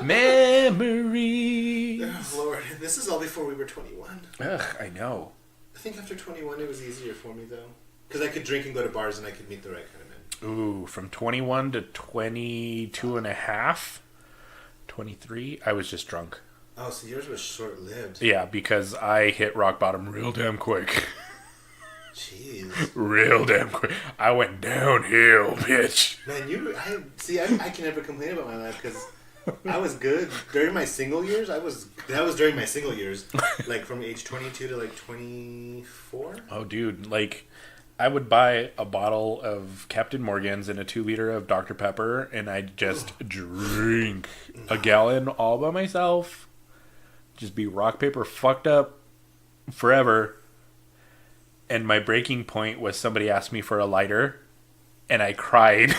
Memories. Oh, Lord, this is all before we were 21. Ugh, I know. I think after 21 it was easier for me, though. Because I could drink and go to bars and I could meet the right kind of men. Ooh, from 21 to 22 and a half, 23, I was just drunk. Oh, so yours was short-lived. Yeah, because I hit rock bottom real damn quick. Jeez. Real damn quick. I went downhill, bitch. Man, I can never complain about my life because I was good during my single years. That was during my single years, like from age 22 to like 24. Oh, dude, like I would buy a bottle of Captain Morgan's and a 2-liter of Dr. Pepper, and I'd just drink a gallon all by myself. Just be rock, paper, fucked up forever. And my breaking point was somebody asked me for a lighter, and I cried.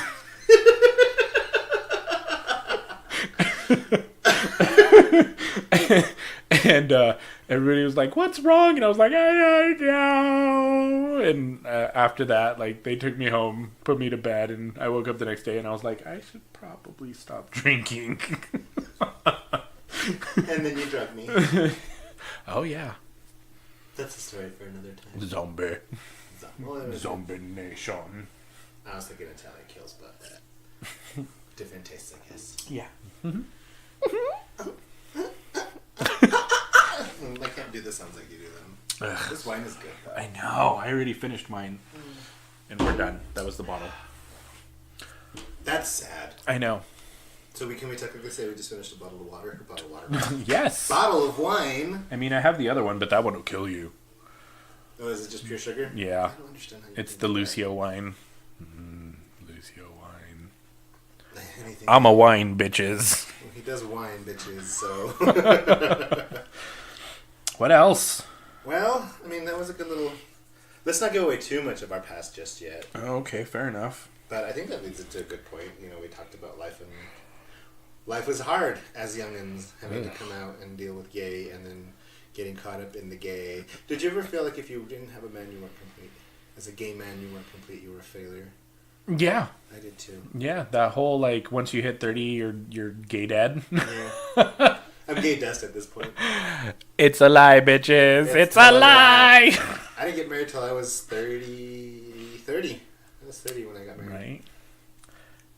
And everybody was like, "What's wrong?" And I was like, "I don't know." And after that, like, they took me home, put me to bed, and I woke up the next day, and I was like, I should probably stop drinking. And then you drugged me. Oh yeah, That's a story for another time. zombie, Well, zombie nation. I was thinking Italian kills, but different tastes, I guess. Yeah. I can't do the sounds like you do them. Ugh. This wine is good. I know. I already finished mine, and we're done. That was the bottle. That's sad. I know. So can we technically say we just finished a bottle of water? A bottle of water. Yes. Bottle of wine. I mean, I have the other one, but that one will kill you. Oh, is it just pure sugar? Yeah. I don't understand how you It's can the do that. Lucio wine. Lucio wine. Anything. I'm a wine, bitches. He does wine, bitches, so. What else? Well, I mean, that was a good little. Let's not give away too much of our past just yet. Oh, okay, fair enough. But I think that leads it to a good point. You know, we talked about life, and life was hard as youngins, having to come out and deal with gay, and then getting caught up in the gay. Did you ever feel like if you didn't have a man, you weren't complete? As a gay man, you weren't complete. You were a failure. Yeah. I did too. Yeah, that whole, like, once you hit 30, you're gay dad. Yeah. I'm gay dust at this point. It's a lie, bitches. It's a lie. I didn't get married till I was 30. I was 30 when I got married. Right.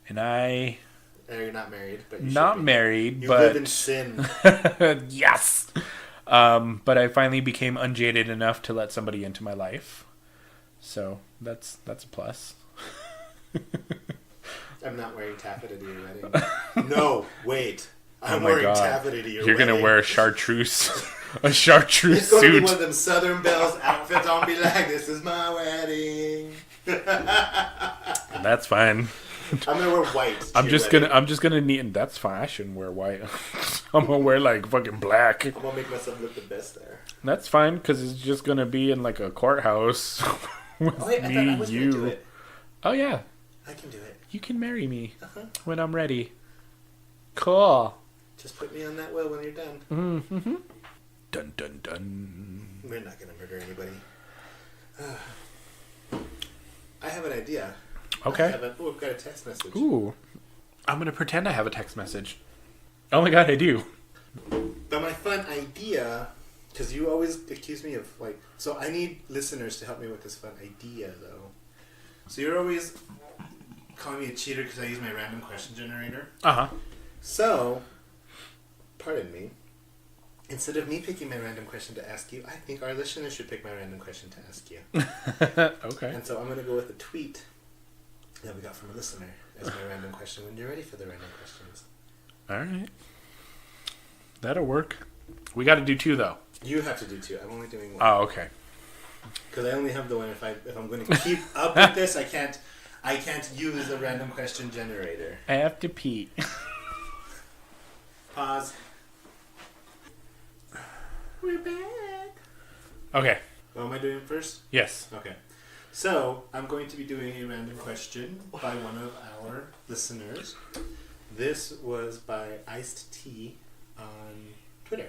And I... You're not married, but you Not should be. married, You but... live in sin. Yes! But I finally became unjaded enough to let somebody into my life. So, that's a plus. I'm not wearing taffeta to your wedding. No, wait. I'm my wearing God. taffeta to your You're wedding. gonna wear a chartreuse chartreuse It's gonna be suit. one of them Southern Bells outfits. I'll be like, this is my wedding. That's fine. I'm gonna wear white. to I'm your just wedding. gonna need. That's fine. I shouldn't wear white. I'm gonna wear like fucking black. I'm gonna make myself look the best there. That's fine because it's just gonna be in like a courthouse with Oh, wait, I me, thought I was gonna do you. it. Oh yeah, I can do it. you can marry me Uh-huh. when I'm ready. Cool. Just put me on that wheel when you're done. Mm-hmm. Dun dun dun. We're not gonna murder anybody. I have an idea. Okay. We've got a text message. Ooh. I'm gonna pretend I have a text message. Oh my god, I do. But my fun idea, because you always accuse me of like, so I need listeners to help me with this fun idea though. So you're always calling me a cheater because I use my random question generator. Uh So, pardon me. Instead of me picking my random question to ask you, I think our listeners should pick my random question to ask you. huh. Okay. And so I'm going to go with a tweet that we got from a listener as my random question when you're ready for the random questions. All right. That'll work. We got to do 2 though. You have to do 2. I'm only doing 1. Oh, okay. Because I only have the one. If I'm going to keep up with this, I can't use a random question generator. I have to pee. Pause. We're back. Okay. What am I doing first? Yes. Okay. So, I'm going to be doing a random question by one of our listeners. This was by Iced Tea on Twitter.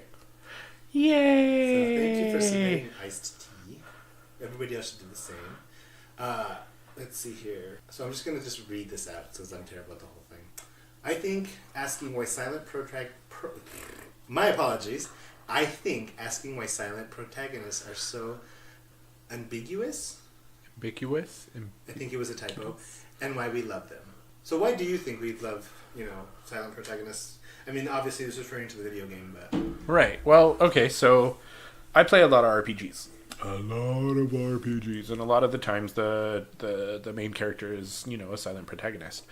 Yay! So, thank you for submitting Iced Tea. Everybody else should do the same. Let's see here. So, I'm just going to just read this out since I'm terrible at the whole thing. I think asking why silent my apologies. I think asking why silent protagonists are so ambiguous. Ambiguous? I think it was a typo. And why we love them. So why do you think we love, silent protagonists? I mean, obviously it was referring to the video game, but... Right. Well, okay, so I play a lot of RPGs. A lot of RPGs, and a lot of the times the main character is, you know, a silent protagonist.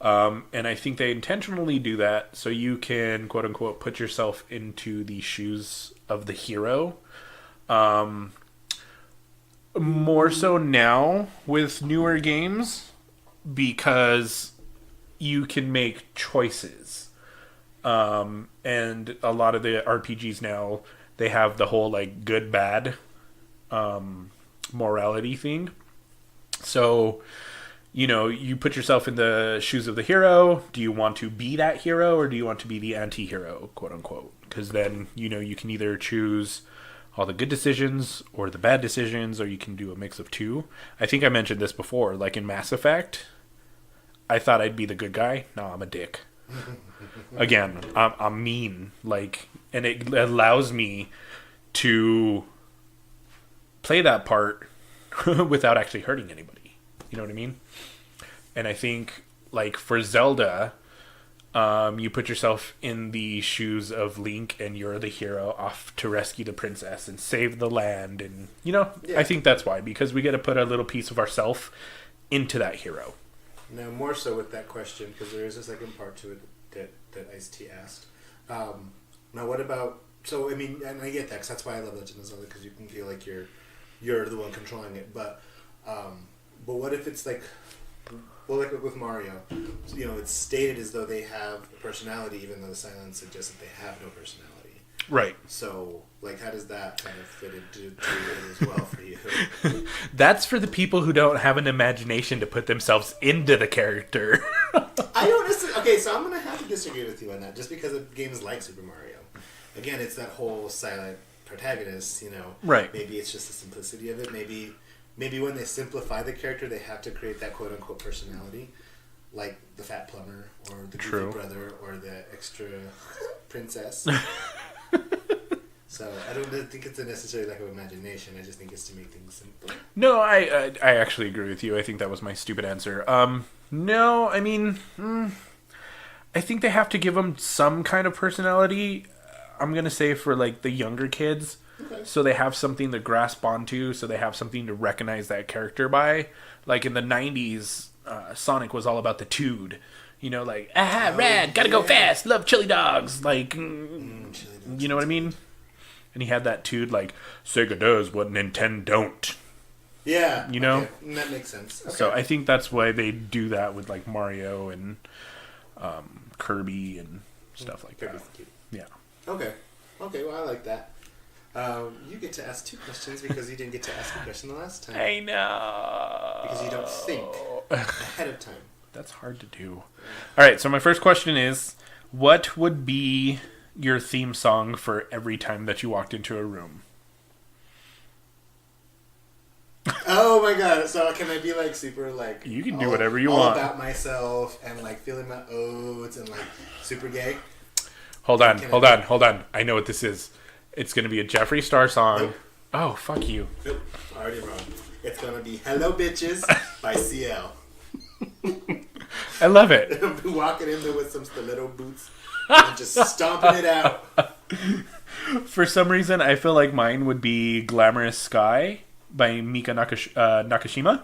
And I think they intentionally do that so you can, quote unquote, put yourself into the shoes of the hero. More so now with newer games because you can make choices. And a lot of the RPGs now, they have the whole like good bad morality thing. So, you know, you put yourself in the shoes of the hero. Do you want to be that hero or do you want to be the anti-hero, quote unquote? Because then, you know, you can either choose all the good decisions or the bad decisions, or you can do a mix of two. I think I mentioned this before, like in Mass Effect, I thought I'd be the good guy. No, I'm a dick. Again, I'm mean, like, and it allows me to play that part without actually hurting anybody. You know what I mean? And I think, like, for Zelda, you put yourself in the shoes of Link and you're the hero off to rescue the princess and save the land. And, you know, yeah. I think that's why, because we get to put a little piece of ourself into that hero. Now, more so with that question, because there is a second part to it that Ice-T asked. Now, what about... So, I mean, and I get that, because that's why I love Legend of Zelda, because you can feel like you're the one controlling it. But what if it's like... Well, like with Mario, you know, it's stated as though they have a personality, even though the silence suggests that they have no personality. Right. So, like, how does that kind of fit into it as well for you? That's for the people who don't have an imagination to put themselves into the character. I don't necessarily... Okay, so I'm going to have to disagree with you on that, just because of games like Super Mario. Again, it's that whole silent protagonist, you know. Right. Maybe it's just the simplicity of it. Maybe when they simplify the character, they have to create that quote-unquote personality, like the fat plumber, or the goofy brother, or the extra princess. So I don't think it's a necessary lack of imagination. I just think it's to make things simple. No, I actually agree with you. I think that was my stupid answer. No, I mean, I think they have to give them some kind of personality. I'm going to say for, like, the younger kids. Okay. So they have something to grasp onto, so they have something to recognize that character by. Like in the 90s, Sonic was all about the tood. You know, like, rad, gotta go fast, love chili dogs. Like, chili dogs, you know what I mean? And he had that tood, like, Sega does what Nintendo don't. Yeah. You know? Okay. That makes sense. Okay. So I think that's why they do that with, like, Mario and Kirby and stuff like that. Cute. Yeah. Okay, well, I like that. You get to ask 2 questions because you didn't get to ask a question the last time. I know. Because you don't think ahead of time. That's hard to do. All right, so my first question is, what would be your theme song for every time that you walked into a room? Oh my god, so can I be like super like... You can do whatever you want. All about myself and like feeling my oats and like super gay? Hold on. I know what this is. It's going to be a Jeffree Star song. Nope. Oh, fuck you. Nope, already wrong. It's going to be Hello Bitches by CL. I love it. I'll be walking in there with some stiletto boots and just stomping it out. For some reason, I feel like mine would be Glamorous Sky by Mika Nakashima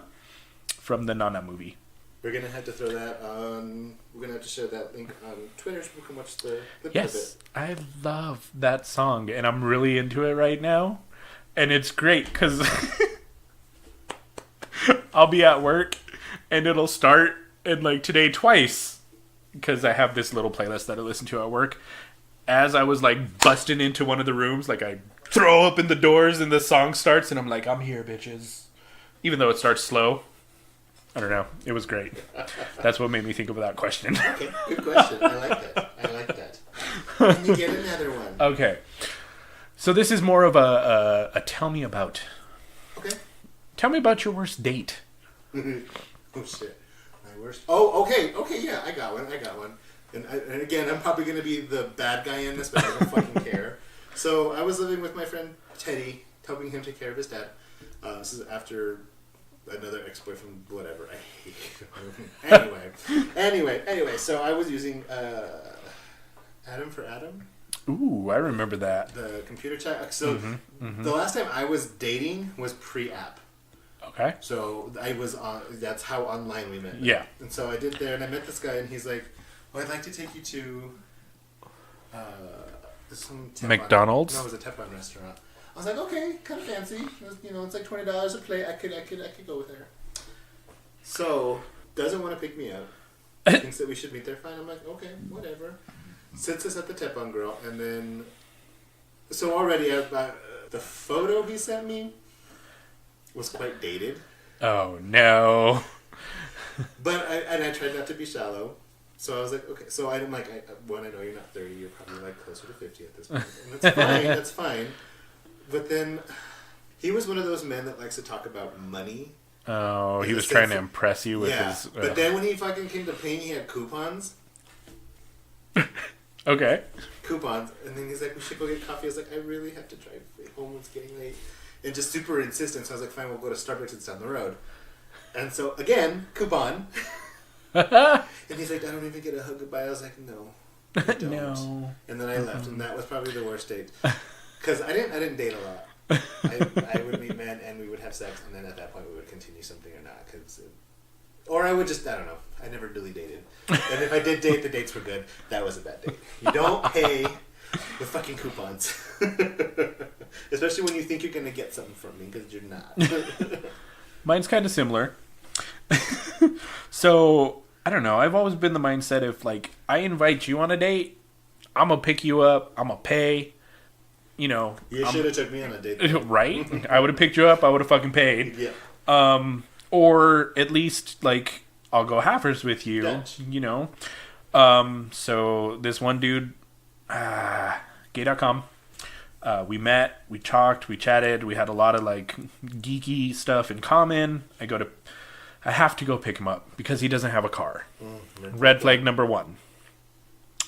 from the Nana movie. We're going to have to throw that on... We're going to have to share that link on Twitter so we can watch the clip yes, of it. I love that song, and I'm really into it right now. And it's great, because I'll be at work, and it'll start, and like today twice, because I have this little playlist that I listen to at work. As I was like busting into one of the rooms, like I throw open the doors, and the song starts, and I'm like, I'm here, bitches. Even though it starts slow. I don't know. It was great. That's what made me think of that question. Okay, good question. I like that. And you get another one. Okay. So this is more of a tell me about. Okay. Tell me about your worst date. Oh, shit. My worst... Oh, okay, yeah, I got one. And again, I'm probably going to be the bad guy in this, but I don't fucking care. So I was living with my friend Teddy, helping him take care of his dad. This is after... another ex-boyfriend, whatever. I hate him. Anyway. So I was using Adam for Adam. Ooh, I remember that. The computer chat. So the last time I was dating was pre-app. Okay. So I was on. That's how online we met. Yeah. And so I did there, and I met this guy, and he's like, "Oh, I'd like to take you to some Teflon." McDonald's? No, it was a Teflon restaurant. I was like, okay, kind of fancy. It was, it's like $20 a plate. I could go with her. So doesn't want to pick me up. Thinks that we should meet there. Fine. I'm like, okay, whatever. Sits us at the Teflon Grill, and then so already the photo he sent me was quite dated. Oh no. But I tried not to be shallow. So I was like, okay. So I'm like, I know you're not 30. You're probably like closer to 50 at this point. And that's fine. That's fine. But then he was one of those men that likes to talk about money. Oh, he was trying to impress you with yeah, his... but then when he fucking came to paying, he had coupons. Okay. Coupons. And then he's like, we should go get coffee. I was like, I really have to drive home. It's getting late. And just super insistent. So I was like, fine, we'll go to Starbucks. It's down the road. And so, again, coupon. And he's like, I don't even get a hug goodbye. I was like, no. I don't. No. And then I left. And that was probably the worst date. Because I didn't date a lot. I would meet men and we would have sex, and then at that point we would continue something or not. Or I would just, I don't know. I never really dated. And if I did date, the dates were good. That was a bad date. You don't pay with fucking coupons. Especially when you think you're going to get something from me, because you're not. Mine's kind of similar. So, I don't know. I've always been the mindset if, like, I invite you on a date, I'm going to pick you up, I'm going to pay. You know, you should have took me on a date. Right? I would have picked you up. I would have fucking paid. Yeah. Or at least, like, I'll go halfers with you. Dutch. You know. So this one dude, gay.com, we met, we talked, we chatted, we had a lot of, like, geeky stuff in common. I have to go pick him up because he doesn't have a car. Red flag number 1.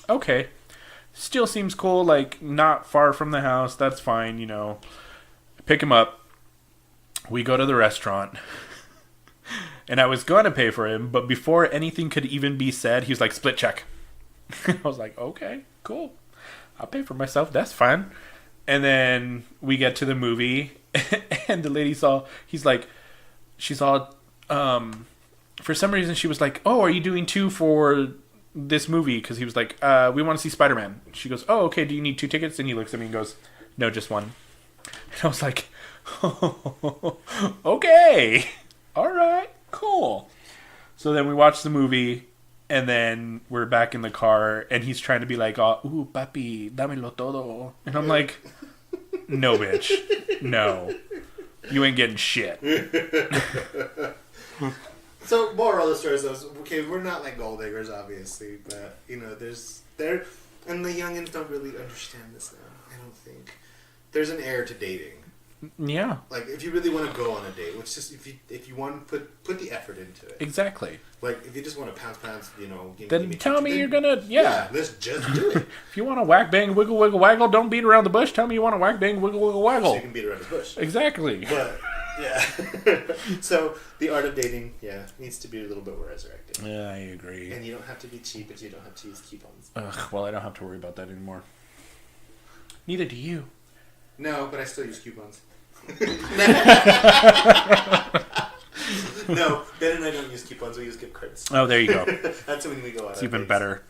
Okay. Still seems cool, like, not far from the house. That's fine, you know. Pick him up. We go to the restaurant. And I was going to pay for him, but before anything could even be said, he was like, split check. I was like, okay, cool. I'll pay for myself. That's fine. And then we get to the movie, and the lady she's all, for some reason she was like, oh, are you doing 2 for this movie? Because he was like, we want to see Spider-Man. She goes, oh, okay, do you need 2 tickets? And he looks at me and goes, no, just 1. And I was like, oh, okay, all right, cool. So then we watch the movie, and then we're back in the car, and he's trying to be like, ooh, papi, dámelo todo. And I'm like, no, bitch, no, you ain't getting shit. So, moral of the story is, okay, we're not like gold diggers, obviously, but, you know, and the youngins don't really understand this now, I don't think. There's an air to dating. Yeah. Like, if you really want to go on a date, which just, if you want to put the effort into it. Exactly. Like, if you just want to pounce, you know. Then tell me you're gonna, yeah. Let's just do it. If you want to whack, bang, wiggle, wiggle, waggle, don't beat around the bush. Tell me you want to whack, bang, wiggle, wiggle, waggle. So you can beat around the bush. Exactly. But, yeah. So, the art of dating, needs to be a little bit more resurrected. Yeah, I agree. And you don't have to be cheap, but you don't have to use coupons. Well, I don't have to worry about that anymore. Neither do you. No, but I still use coupons. No, Ben and I don't use coupons. We use gift cards. Oh, there you go. That's when we go out. It's even better.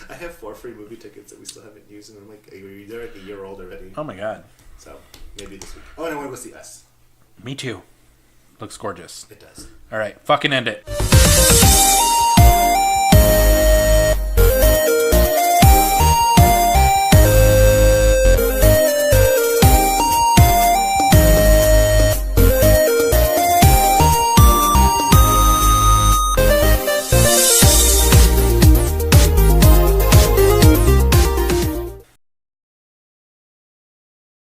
I have 4 free movie tickets that we still haven't used, and I'm like, they're like a year old already. Oh my god. So maybe this week. Oh, and I want to go see Us. Me too. Looks gorgeous. It does. All right, fucking end it.